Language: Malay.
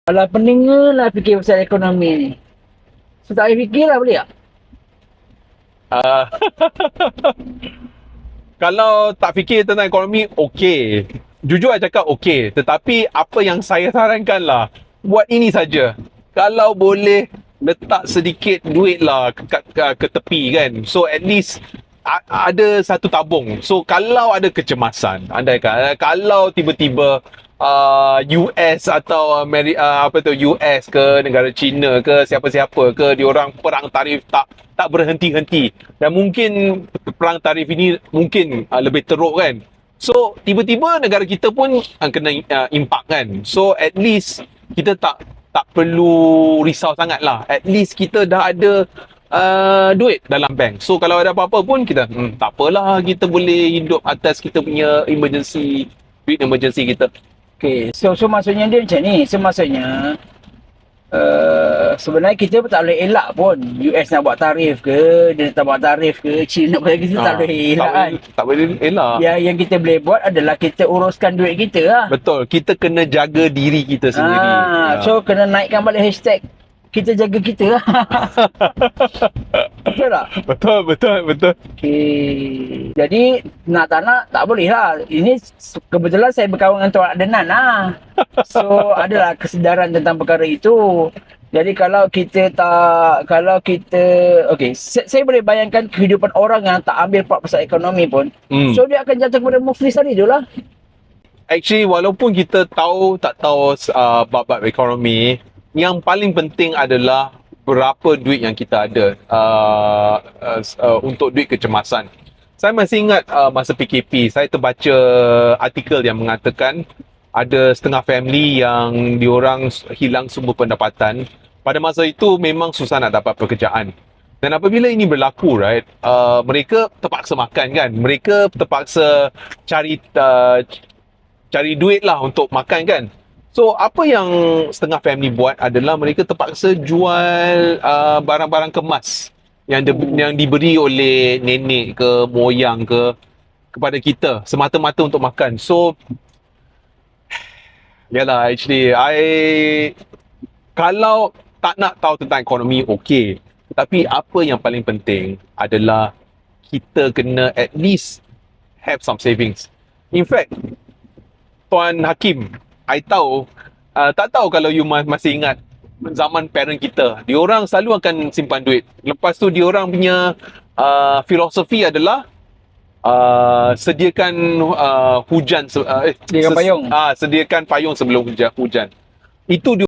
Kalau pening lah fikir pasal ekonomi ni. So tak payah fikir lah, boleh tak? Uh, Kalau tak fikir tentang ekonomi, okey. Jujur saya cakap okey. Tetapi apa yang saya sarankan lah, buat ini saja. Kalau boleh, letak sedikit duit lah ke tepi kan. So at least ada satu tabung. So kalau ada kecemasan, andaikan kalau tiba-tiba US atau apa tu, US ke negara China ke siapa-siapa ke diorang perang tarif tak berhenti-henti, dan mungkin perang tarif ini mungkin lebih teruk kan. So tiba-tiba negara kita pun kena impak kan. So at least kita tak perlu risau sangat lah. At least kita dah ada duit dalam bank. So kalau ada apa-apa pun kita tak apalah, kita boleh hidup atas kita punya emergency, duit emergency kita. Okay, so maksudnya dia macam ni. So maksudnya sebenarnya kita pun tak boleh elak pun US nak buat tarif ke, dia tak buat tarif ke, China nak buat, kita tak boleh elak kan. Tak boleh elak. Yang kita boleh buat adalah kita uruskan duit kita lah. Betul, kita kena jaga diri kita sendiri. So kena naikkan balik hashtag kita jaga kita lah. Betul tak? Betul. Okay. Jadi nak tak boleh lah. Ini kebetulan saya berkawan dengan Tuan Adenan lah. So adalah kesedaran tentang perkara itu. Jadi kalau kita okay, saya boleh bayangkan kehidupan orang yang tak ambil part pasal ekonomi pun. So dia akan jatuh kepada muflis tadi tu lah. Actually, walaupun kita tak tahu bab-bab ekonomi, yang paling penting adalah berapa duit yang kita ada untuk duit kecemasan. Saya masih ingat masa PKP, saya terbaca artikel yang mengatakan ada setengah family yang diorang hilang sumber pendapatan. Pada masa itu memang susah nak dapat pekerjaan. Dan apabila ini berlaku, right, mereka terpaksa makan kan. Mereka terpaksa cari duit lah untuk makan kan. So apa yang setengah family buat adalah mereka terpaksa jual barang-barang kemas yang diberi oleh nenek ke moyang ke kepada kita semata-mata untuk makan. So yalah, actually kalau tak nak tahu tentang ekonomi, okey. Tapi apa yang paling penting adalah kita kena at least have some savings. In fact, Tuan Hakim, I tahu, tak tahu kalau you masih ingat zaman parent kita, diorang selalu akan simpan duit. Lepas tu diorang punya filosofi adalah sediakan Sediakan payung. Sediakan payung sebelum hujan. Itu diorang